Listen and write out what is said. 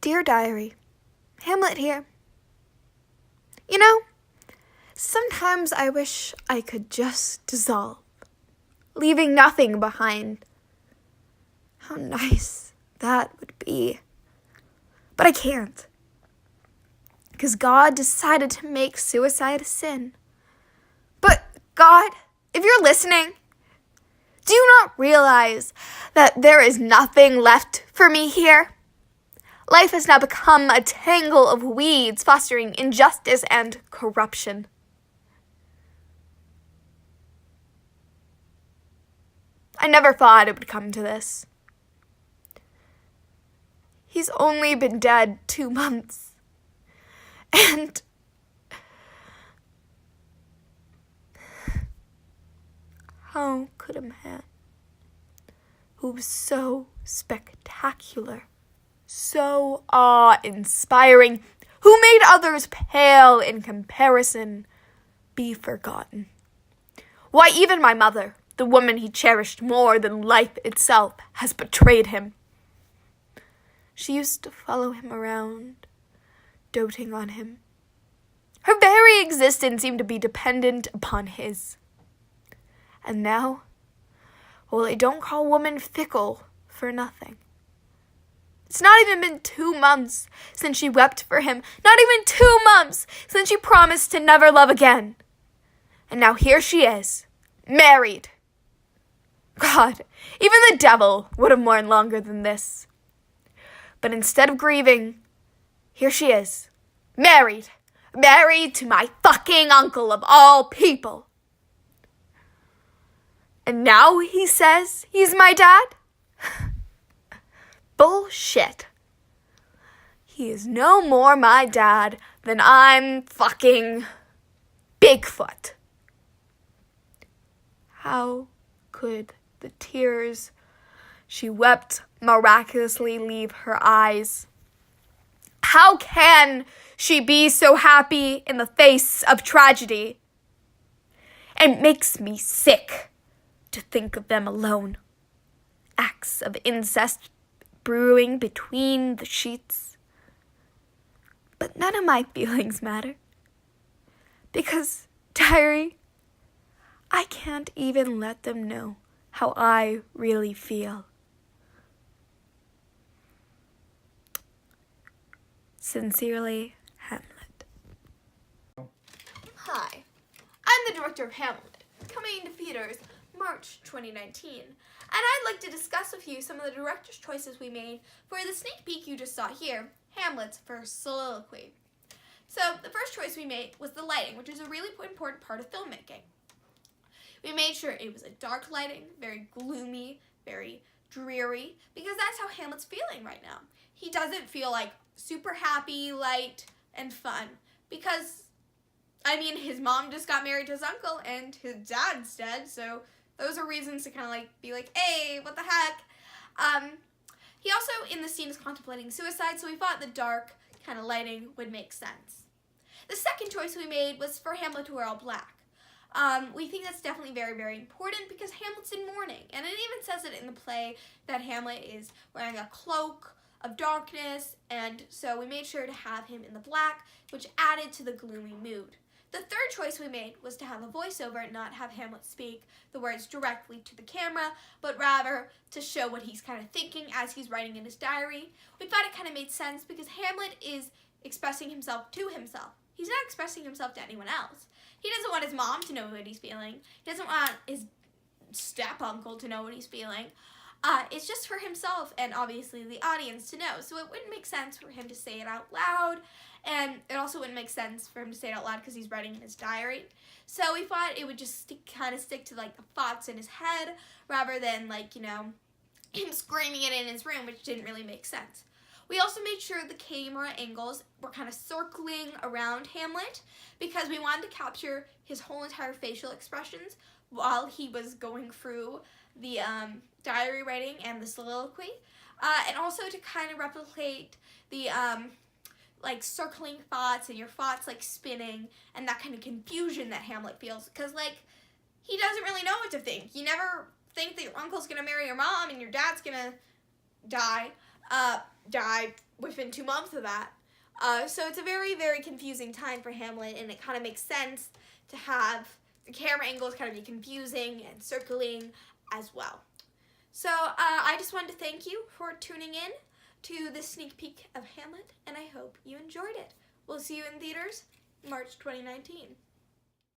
Dear Diary, Hamlet here. You know, sometimes I wish I could just dissolve, leaving nothing behind. How nice that would be. But I can't. Because God decided to make suicide a sin. But God, if you're listening, do you not realize that there is nothing left for me here? Life has now become a tangle of weeds fostering injustice and corruption. I never thought it would come to this. He's only been dead 2 months. And how could a man who was so spectacular, so awe-inspiring, who made others pale in comparison, be forgotten? Why, even my mother, the woman he cherished more than life itself, has betrayed him. She used to follow him around, doting on him. Her very existence seemed to be dependent upon his. And now, well, they don't call women fickle for nothing. It's not even been 2 months since she wept for him. Not even 2 months since she promised to never love again. And now here she is, married. God, even the devil would have mourned longer than this. But instead of grieving, here she is, married. Married to my fucking uncle of all people. And now he says he's my dad? Bullshit. He is no more my dad than I'm fucking Bigfoot. How could the tears she wept miraculously leave her eyes? How can she be so happy in the face of tragedy? It makes me sick to think of them alone. Acts of incest brewing between the sheets. But none of my feelings matter. Because, diary, I can't even let them know how I really feel. Sincerely, Hamlet. Hi, I'm the director of Hamlet, coming into theaters March 2019, and I'd like to discuss with you some of the director's choices we made for the sneak peek you just saw here, Hamlet's first soliloquy. So, the first choice we made was the lighting, which is a really important part of filmmaking. We made sure it was a dark lighting, very gloomy, very dreary, because that's how Hamlet's feeling right now. He doesn't feel like super happy, light, and fun, because, I mean, his mom just got married to his uncle, and his dad's dead, so those are reasons to kind of like be like, hey, what the heck? He also, in the scene, is contemplating suicide, so we thought the dark kind of lighting would make sense. The second choice we made was for Hamlet to wear all black. We think that's definitely very, very important because Hamlet's in mourning, and it even says it in the play that Hamlet is wearing a cloak of darkness, and so we made sure to have him in the black, which added to the gloomy mood. The third choice we made was to have a voiceover and not have Hamlet speak the words directly to the camera, but rather to show what he's kind of thinking as he's writing in his diary. We thought it kind of made sense because Hamlet is expressing himself to himself. He's not expressing himself to anyone else. He doesn't want his mom to know what he's feeling. He doesn't want his step-uncle to know what he's feeling. It's just for himself and obviously the audience to know. So it wouldn't make sense for him to say it out loud, and it also wouldn't make sense for him to say it out loud because he's writing in his diary. So we thought it would just kind of stick to like the thoughts in his head rather than like, you know, him screaming it in his room, which didn't really make sense. We also made sure the camera angles were kind of circling around Hamlet because we wanted to capture his whole entire facial expressions while he was going through the diary writing and the soliloquy, and also to kind of replicate the like circling thoughts and your thoughts like spinning and that kind of confusion that Hamlet feels, because like he doesn't really know what to think. You never think that your uncle's gonna marry your mom and your dad's gonna die. died within 2 months of that. So it's a very, very confusing time for Hamlet, and it kind of makes sense to have the camera angles kind of be confusing and circling as well. So I just wanted to thank you for tuning in to this sneak peek of Hamlet, and I hope you enjoyed it. We'll see you in theaters March 2019.